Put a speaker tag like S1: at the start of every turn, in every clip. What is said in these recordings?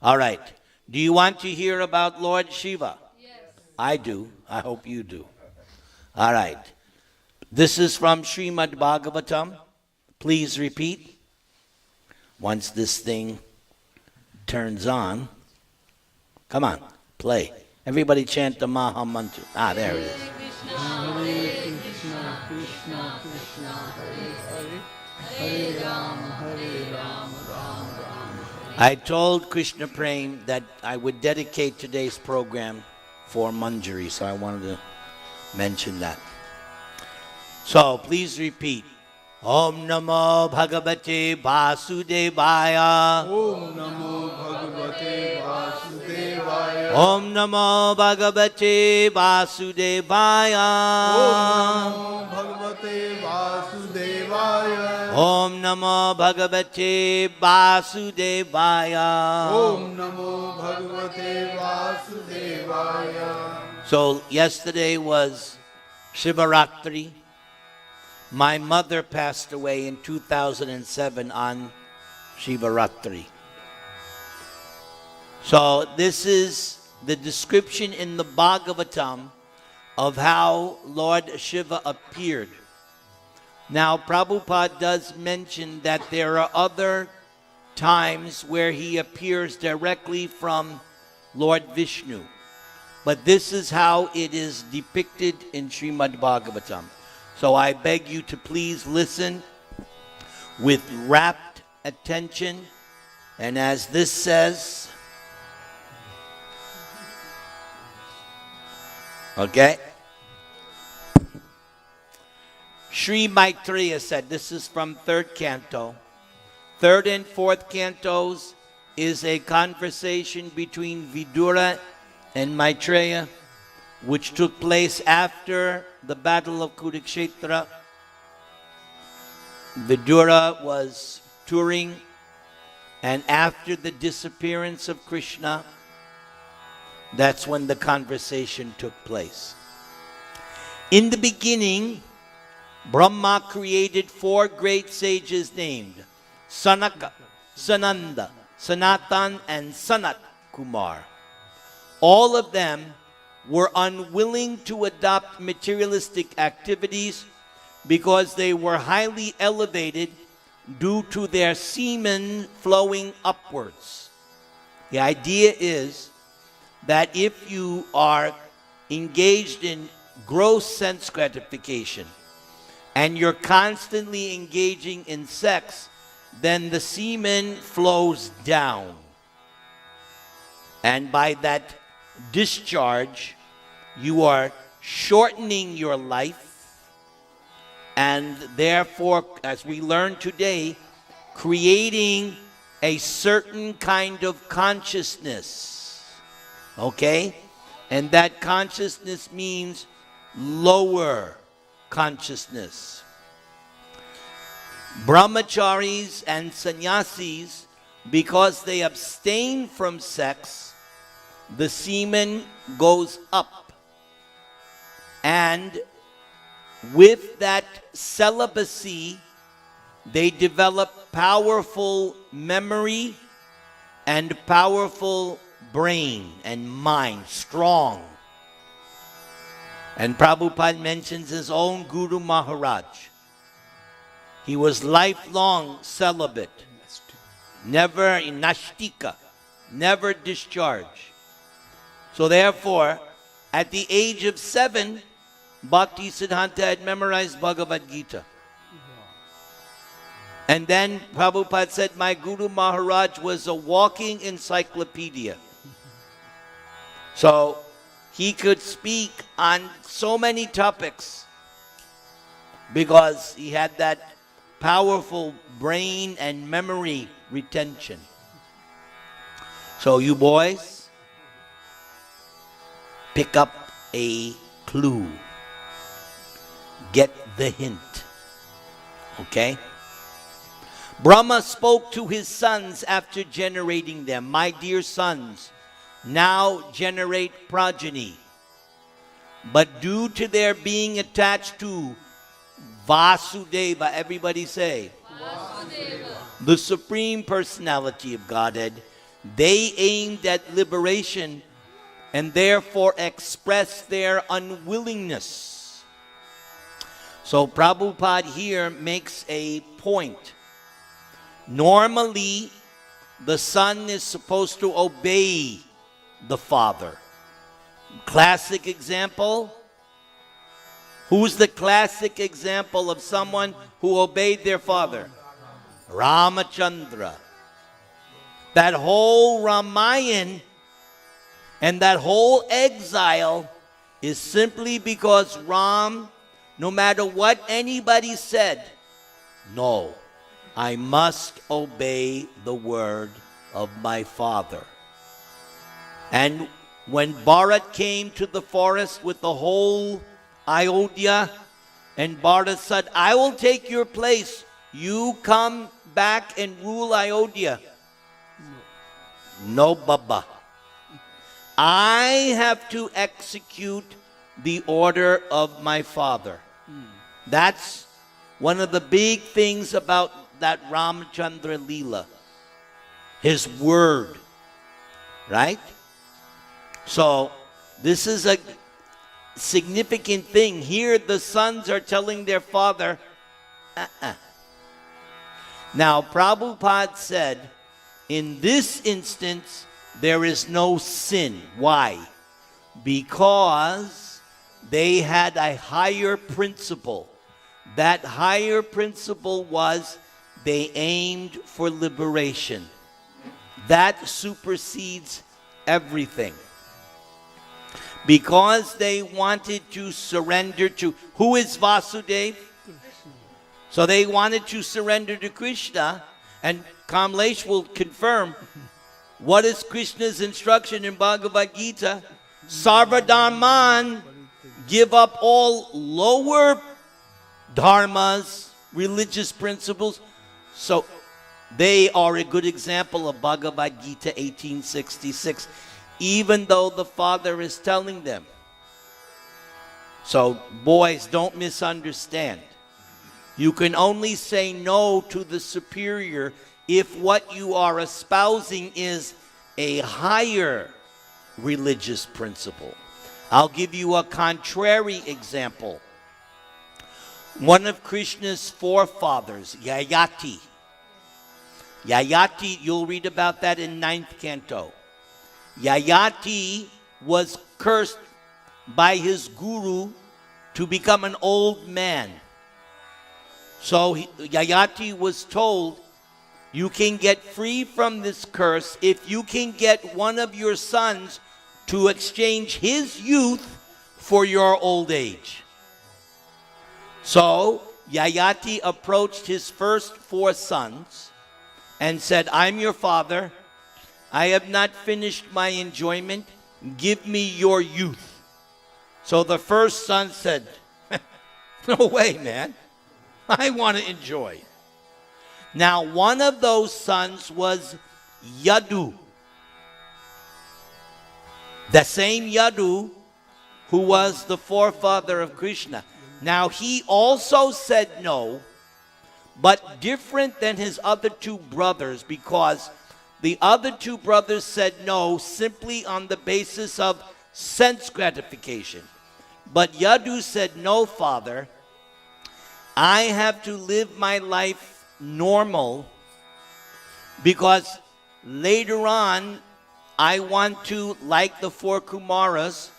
S1: All right. Do you want to hear about Lord Shiva? Yes. I do. I hope you do. All right. This is from Śrīmad-Bhāgavatam. Please repeat. Once this thing turns on. Come on, play. Everybody chant the Maha Mantra. Ah, there it is.
S2: Hare Krishna, Krishna Krishna, Hare Hare, Hare Rama, Hare Rama, Rama Rama.
S1: I told Krishna Prem that I would dedicate today's program for Manjari, so I wanted to mention that. So please repeat. Om Namo Bhagavate Vasudevaya.
S2: Om Namo Bhagavate Vasudevaya.
S1: Om Namo Bhagavate Vasudevaya.
S2: Om Namo Bhagavate Vasudevaya.
S1: Om Namo Bhagavate Vasudevaya.
S2: Om Namo Bhagavate Vasudevaya.
S1: So yesterday was Shivaratri. My mother passed away in 2007 on Shivaratri. So this is the description in the Bhagavatam of how Lord Shiva appeared. Now Prabhupada does mention that there are other times where he appears directly from Lord Vishnu. But this is how it is depicted in Śrīmad-Bhāgavatam. So I beg you to please listen with rapt attention. And as this says, okay? Sri Maitreya said, this is from 3rd canto. 3rd and 4th cantos is a conversation between Vidura and Maitreya, which took place after the Battle of Kurukshetra. Vidura was touring, and after the disappearance of Krishna, that's when the conversation took place. In the beginning, Brahma created 4 great sages named Sanaka, Sananda, Sanatan, and Sanat Kumar. All of them were unwilling to adopt materialistic activities because they were highly elevated due to their semen flowing upwards. The idea is that if you are engaged in gross sense gratification and you're constantly engaging in sex, then the semen flows down. And by that discharge, you are shortening your life, and therefore, as we learn today, creating a certain kind of consciousness. Okay? And that consciousness means lower consciousness. Brahmacharis and sannyasis, because they abstain from sex, the semen goes up. And with that celibacy, they develop powerful memory and powerful brain and mind, strong. And Prabhupada mentions his own Guru Maharaj. He was lifelong celibate, never in nashtika, never discharged. So therefore, at the age of 7, Bhakti Siddhanta had memorized Bhagavad Gita. And then Prabhupada said, my Guru Maharaj was a walking encyclopedia. So he could speak on so many topics because he had that powerful brain and memory retention. So you boys, pick up a clue. Get the hint. Okay? Brahma spoke to his sons after generating them. My dear sons, now generate progeny. But due to their being attached to Vasudeva, everybody say, Vasudeva, the Supreme Personality of Godhead, They aimed at liberation and therefore expressed their unwillingness. So Prabhupada here makes a point. Normally, the son is supposed to obey the father. Classic example. Who's the classic example of someone who obeyed their father? Ramachandra. That whole Ramayana and that whole exile is simply because Ram, no matter what anybody said, no, I must obey the word of my father. And when Bharat came to the forest with the whole Ayodhya, and Bharat said, I will take your place. You come back and rule Ayodhya. No, Baba. I have to execute the order of my father. That's one of the big things about that Ramachandra Leela. His word. Right? So, this is a significant thing. Here the sons are telling their father, Now, Prabhupada said, in this instance, there is no sin. Why? Because they had a higher principle. That higher principle was they aimed for liberation. That supersedes everything. Because they wanted to surrender to, who is Vasudeva? So they wanted to surrender to Krishna, and Kamlesh will confirm, what is Krishna's instruction in Bhagavad Gita? Sarvadharman, give up all lower dharmas, religious principles. So they are a good example of Bhagavad Gita 1866, even though the father is telling them. So boys, don't misunderstand. You can only say no to the superior if what you are espousing is a higher religious principle. I'll give you a contrary example. One of Krishna's forefathers, Yayati. Yayati, you'll read about that in 9th canto. Yayati was cursed by his guru to become an old man. So Yayati was told, you can get free from this curse if you can get one of your sons to exchange his youth for your old age. So Yayati approached his first 4 sons and said, I'm your father. I have not finished my enjoyment. Give me your youth. So the first son said, no way, man. I want to enjoy. Now, one of those sons was Yadu. The same Yadu who was the forefather of Krishna. Now, he also said no, but different than his other 2 brothers, because the other 2 brothers said no simply on the basis of sense gratification. But Yadu said, no, father, I have to live my life normal because later on I want to, like the 4 Kumaras,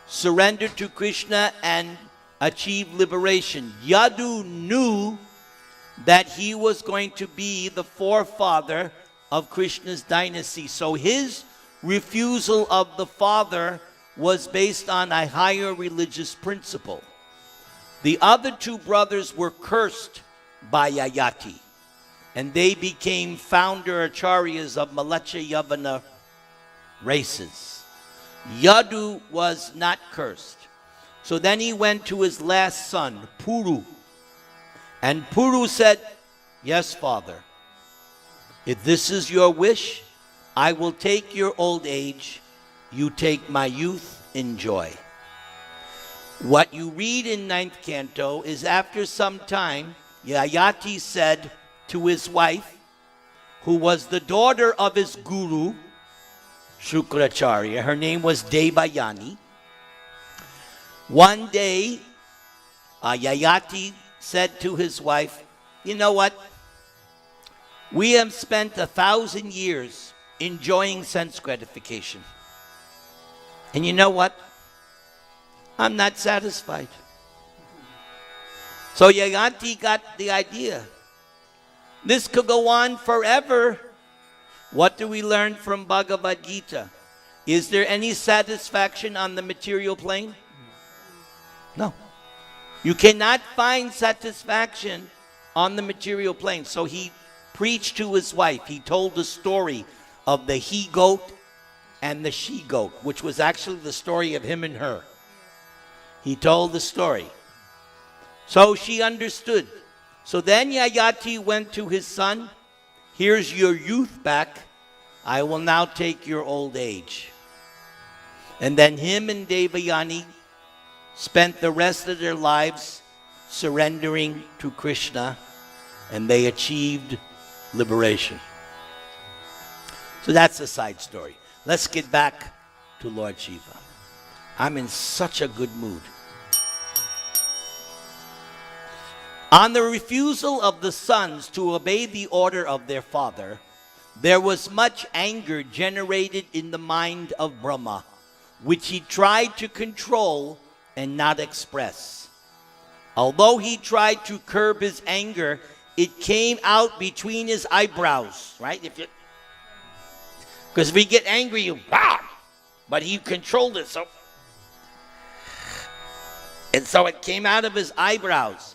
S1: surrender to Krishna and achieve liberation. Yadu knew that he was going to be the forefather of Krishna's dynasty. So his refusal of the father was based on a higher religious principle. The other 2 brothers were cursed by Yayati, and they became founder acharyas of Malacha Yavana races. Yadu was not cursed. So then he went to his last son, Puru. And Puru said, yes, father, if this is your wish, I will take your old age, you take my youth, enjoy. What you read in 9th canto is after some time, Yayati said to his wife, who was the daughter of his guru, Shukracharya. Her name was Devayani. One day, Yayati said to his wife, you know what? We have spent 1,000 years enjoying sense gratification. And you know what? I'm not satisfied. So Yayati got the idea. This could go on forever. What do we learn from Bhagavad Gita? Is there any satisfaction on the material plane? No. You cannot find satisfaction on the material plane. So he preached to his wife. He told the story of the he-goat and the she-goat, which was actually the story of him and her. He told the story. So she understood. So then Yayati went to his son. Here's your youth back. I will now take your old age. And then him and Devayani spent the rest of their lives surrendering to Krishna, and they achieved liberation. So that's a side story. Let's get back to Lord Shiva. I'm in such a good mood. On the refusal of the sons to obey the order of their father, there was much anger generated in the mind of Brahma, which he tried to control and not express. Although he tried to curb his anger, it came out between his eyebrows, right? Because if you get angry, you but he controlled it, so it came out of his eyebrows.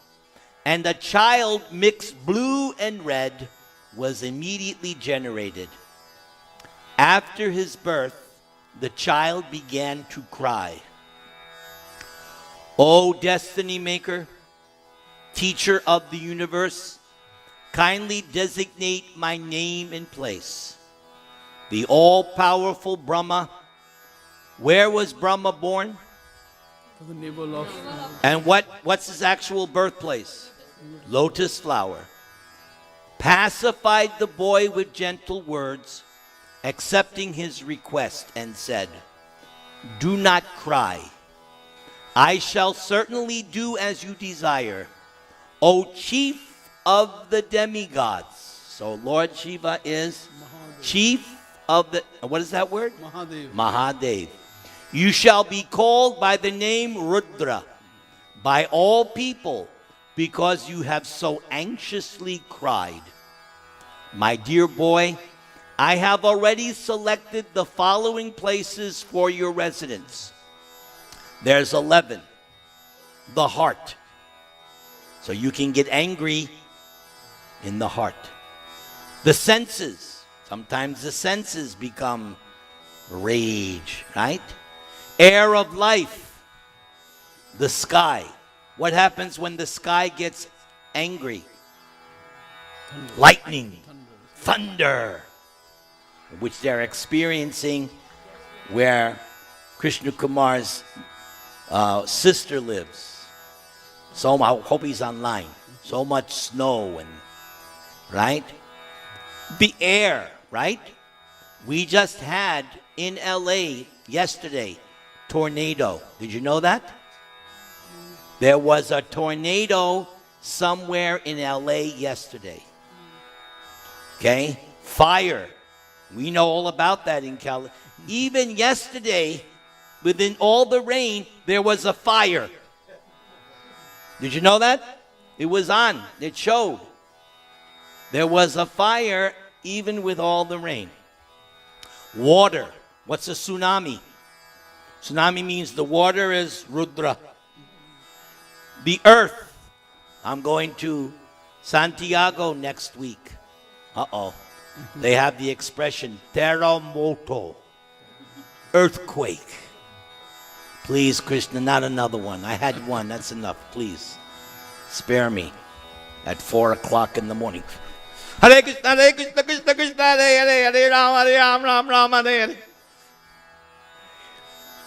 S1: And a child mixed blue and red was immediately generated. After his birth, the child began to cry. O destiny maker, teacher of the universe, kindly designate my name and place. The all-powerful Brahma. Where was Brahma born?
S2: The navel of
S1: And what's his actual birthplace? Lotus flower. Pacified the boy with gentle words, accepting his request, and said, do not cry. I shall certainly do as you desire, O chief of the demigods. So Lord Shiva is chief of the, what is that word?
S2: Mahadev.
S1: Mahadev. You shall be called by the name Rudra by all people, because you have so anxiously cried. My dear boy, I have already selected the following places for your residence. There's 11. The heart. So you can get angry in the heart. The senses. Sometimes the senses become rage, right? Air of life. The sky. What happens when the sky gets angry? Lightning, thunder, which they're experiencing where Krishna Kumar's sister lives. So I hope he's online. So much snow and, right? The air, right? We just had in LA yesterday, tornado. Did you know that? There was a tornado somewhere in LA yesterday. Okay? Fire. We know all about that in California. Even yesterday, within all the rain, there was a fire. Did you know that? It was on. It showed. There was a fire even with all the rain. Water. What's a tsunami? Tsunami means the water is Rudra. The earth. I'm going to Santiago next week. They have the expression terremoto, earthquake. Please, Krishna, not another one. I had one. That's enough. Please, spare me at 4 o'clock in the morning. Hare Krishna, Krishna Krishna, Hare Hare, Hare Ram, Ram Ram, Hare Hare.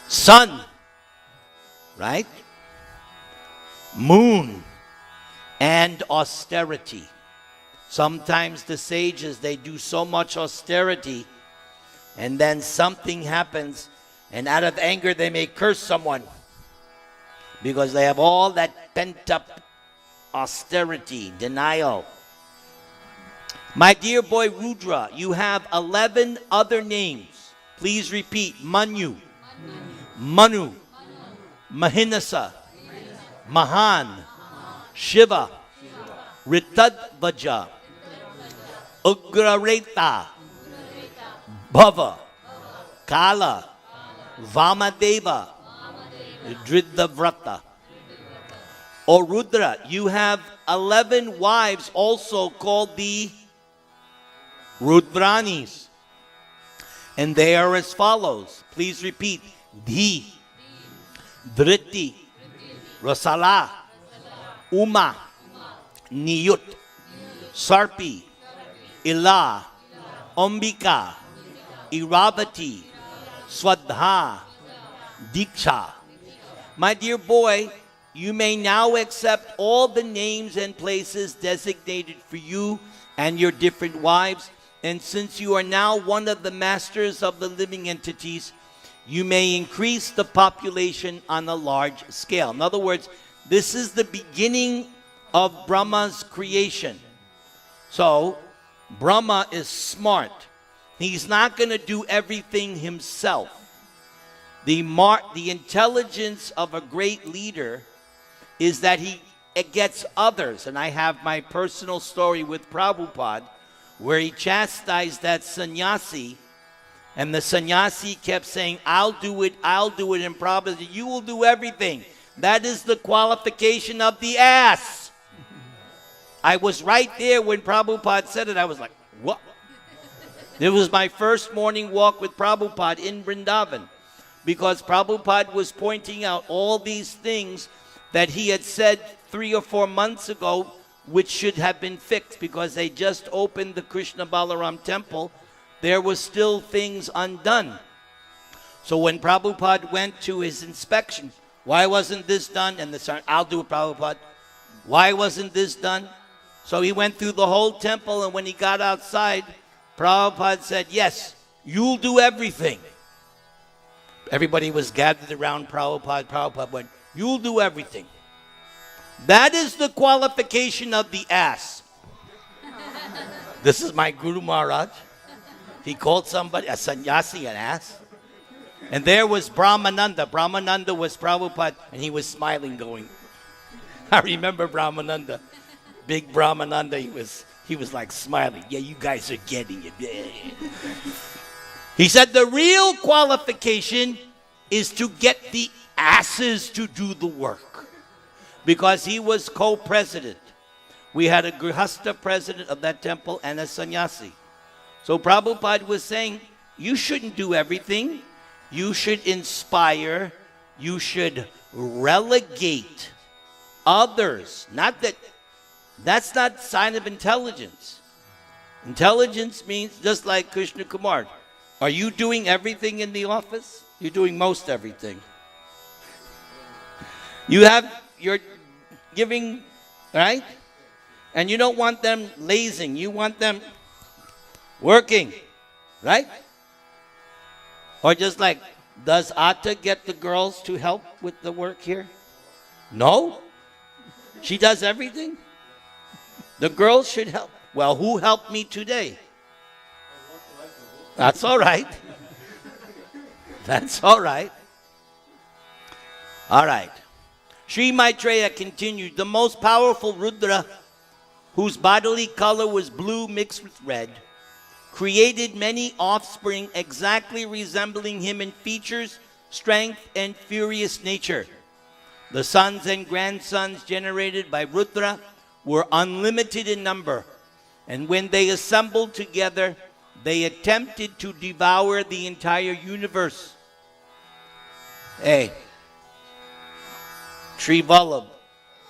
S1: Sun, right? Moon and austerity. Sometimes the sages, they do so much austerity, and then something happens, and out of anger they may curse someone because they have all that pent-up austerity, denial. My dear boy Rudra, you have 11 other names. Please repeat. Manu, Manu, Mahinasa, Mahan, Shiva, Ritadvaja, Ugrareta, Bhava, Kala, Vamadeva, Dridhavrata. O Rudra, you have 11 wives also called the Rudranis. And they are as follows. Please repeat. Dhi, Dhriti, Rasala, Uma, Niyut, Sarpi, Ila, Ambika, Iravati, Swadha, Diksha. My dear boy, you may now accept all the names and places designated for you and your different wives. And since you are now one of the masters of the living entities, you may increase the population on a large scale. In other words, this is the beginning of Brahma's creation. So, Brahma is smart. He's not going to do everything himself. The intelligence of a great leader is that he gets others. And I have my personal story with Prabhupada, where he chastised that sannyasi, and the sannyasi kept saying, I'll do it, and Prabhupada said, you will do everything. That is the qualification of the ass. I was right there when Prabhupada said it. I was like, what? It was my first morning walk with Prabhupada in Vrindavan, because Prabhupada was pointing out all these things that he had said 3 or 4 months ago, which should have been fixed, because they just opened the Krishna Balaram temple. There was still things undone. So when Prabhupada went to his inspection, why wasn't this done? And the sergeant, I'll do it, Prabhupada. Why wasn't this done? So he went through the whole temple, and when he got outside, Prabhupada said, yes, you'll do everything. Everybody was gathered around Prabhupada. Prabhupada went, you'll do everything. That is the qualification of the ass. This is my Guru Maharaj. He called somebody, a sannyasi, an ass. And there was Brahmananda. Brahmananda was Prabhupada, and he was smiling, going, I remember Brahmananda. Big Brahmananda, he was like smiling. Yeah, you guys are getting it. Yeah. He said the real qualification is to get the asses to do the work. Because he was co-president. We had a Grihastha president of that temple and a sannyasi. So Prabhupada was saying, you shouldn't do everything. You should inspire. You should relegate others. That's not sign of intelligence. Intelligence means, just like Krishna Kumar, are you doing everything in the office? You're doing most everything. You're giving, right? And you don't want them lazing. You want them working, right? Or just like, does Atta get the girls to help with the work here? No. She does everything. The girls should help. Well, who helped me today? That's all right. That's all right. All right. Sri Maitreya continued, the most powerful Rudra, whose bodily color was blue mixed with red, created many offspring exactly resembling him in features, strength, and furious nature. The sons and grandsons generated by Rudra were unlimited in number, and when they assembled together, they attempted to devour the entire universe. Hey, Sri Vallabh,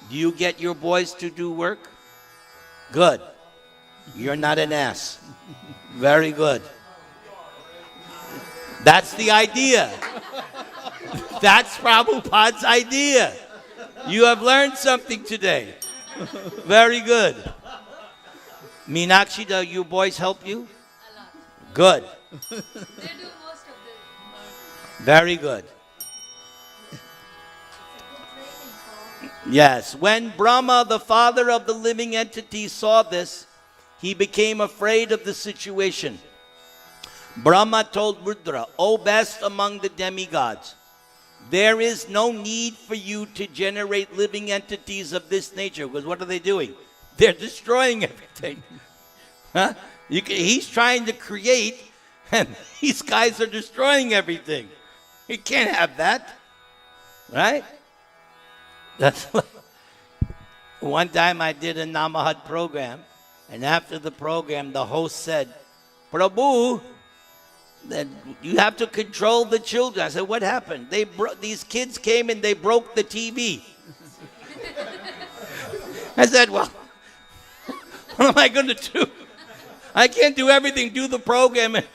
S1: do you get your boys to do work? Good. You're not an ass. Very good. That's the idea. That's Prabhupada's idea. You have learned something today. Very good. Meenakshi, do you boys help you?
S3: A lot.
S1: Good.
S3: They do most of the
S1: Very good. Yes. When Brahma, the father of the living entity, saw this, he became afraid of the situation. Brahma told Rudra, O best among the demigods, there is no need for you to generate living entities of this nature. Because what are they doing? They're destroying everything. Huh? He's trying to create, and these guys are destroying everything. You can't have that. Right? That's one time I did a Namahat program, and after the program, the host said, Prabhu, that you have to control the children. I said, what happened? These kids came and they broke the TV. I said, well, what am I going to do? I can't do everything. Do the program and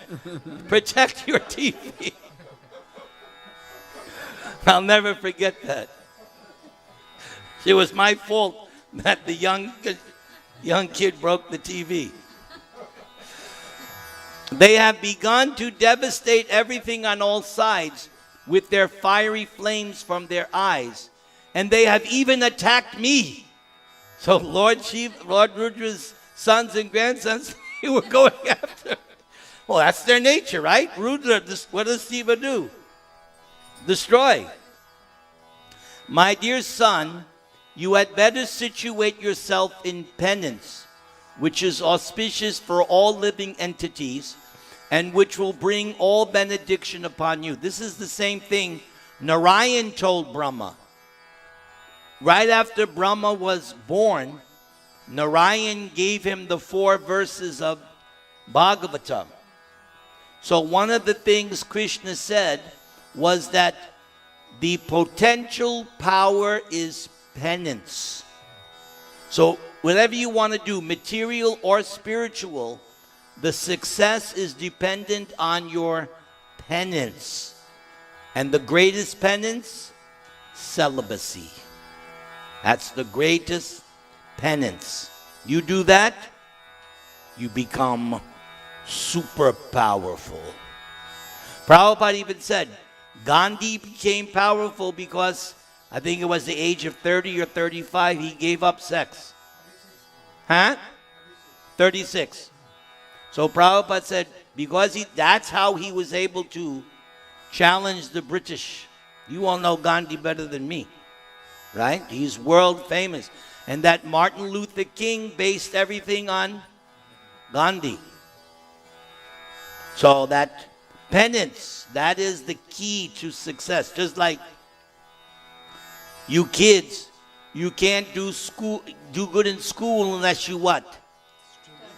S1: protect your TV. I'll never forget that. It was my fault that the young kid broke the TV. They have begun to devastate everything on all sides with their fiery flames from their eyes. And they have even attacked me. So Lord Rudra's sons and grandsons, they were going after. Well, that's their nature, right? Rudra, what does Shiva do? Destroy. My dear son, you had better situate yourself in penance, which is auspicious for all living entities, and which will bring all benediction upon you. This is the same thing Narayan told Brahma. Right after Brahma was born, Narayan gave him the 4 verses of Bhagavatam. So one of the things Krishna said was that the potential power is penance. So whatever you want to do, material or spiritual, the success is dependent on your penance. And the greatest penance, celibacy. That's the greatest penance. You do that, you become super powerful. Prabhupada even said, Gandhi became powerful because I think it was the age of 30 or 35, he gave up sex. Huh? 36. So Prabhupada said, because that's how he was able to challenge the British. You all know Gandhi better than me, right? He's world famous. And that Martin Luther King based everything on Gandhi. So that penance, that is the key to success. Just like you kids, you can't do good in school unless you what?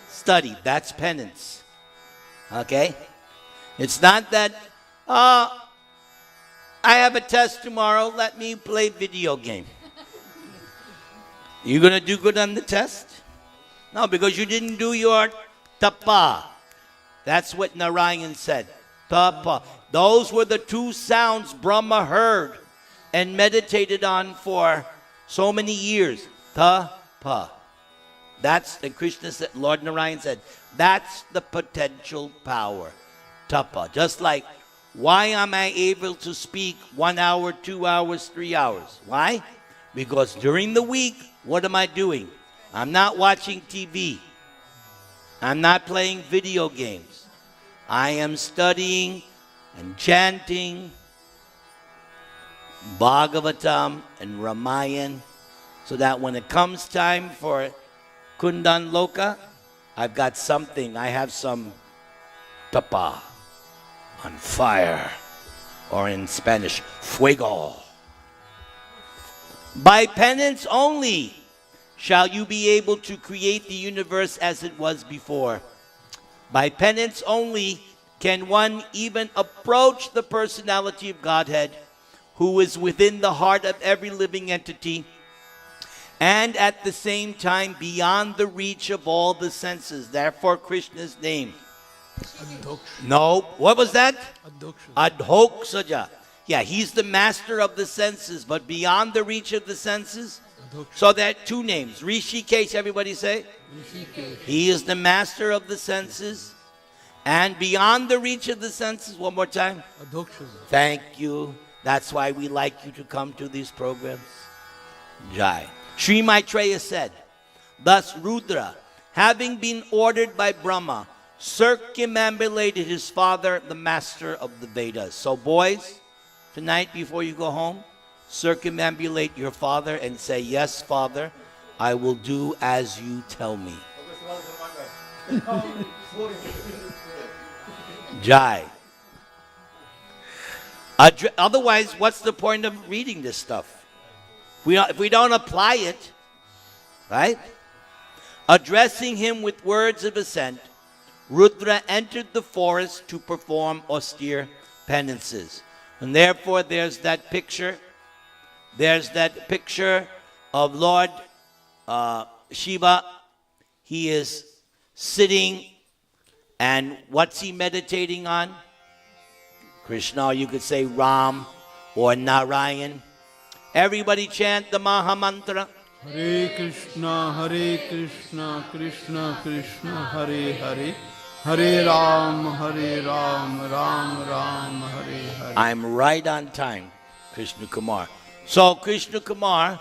S1: Study. That's penance. Okay? It's not that, I have a test tomorrow, let me play video game. You going to do good on the test? No, because you didn't do your tapa. That's what Narayan said. Tapa. Those were the 2 sounds Brahma heard and meditated on for so many years. Tapa. That's, and Krishna said, Lord Narayan said, that's the potential power. Tapa. Just like, why am I able to speak 1 hour, 2 hours, 3 hours? Why? Because during the week, what am I doing? I'm not watching TV. I'm not playing video games. I am studying and chanting Bhagavatam and Ramayana, so that when it comes time for Kundan-loka, I've got something. I have some tapa, on fire, or in Spanish, fuego. By penance only shall you be able to create the universe as it was before. By penance only can one even approach the personality of Godhead, who is within the heart of every living entity, and at the same time beyond the reach of all the senses. Therefore Krishna's name. No, what was that? Adhoksaja. Yeah, he's the master of the senses, but beyond the reach of the senses, So there are two names. Rishikesh, everybody say?
S2: Rishikesh.
S1: He is the master of the senses. And beyond the reach of the senses, one more time.
S2: Adhoksha.
S1: Thank you. That's why we like you to come to these programs. Jai. Sri Maitreya said, thus Rudra, having been ordered by Brahma, circumambulated his father, the master of the Vedas. So boys, tonight before you go home, circumambulate your father and say, yes, Father, I will do as you tell me. Jai. Otherwise, what's the point of reading this stuff? If we don't apply it, right? Addressing him with words of assent, Rudra entered the forest to perform austere penances. And therefore, there's that picture. There's that picture of Lord Shiva. He is sitting, and what's he meditating on? Krishna, or you could say Ram or Narayan. Everybody chant the Maha Mantra.
S2: Hare Krishna, Krishna Krishna, Hare Hare. Hare Ram, Ram Ram, Hare Hare.
S1: I'm right on time, Krishna Kumar. So Krishna Kumar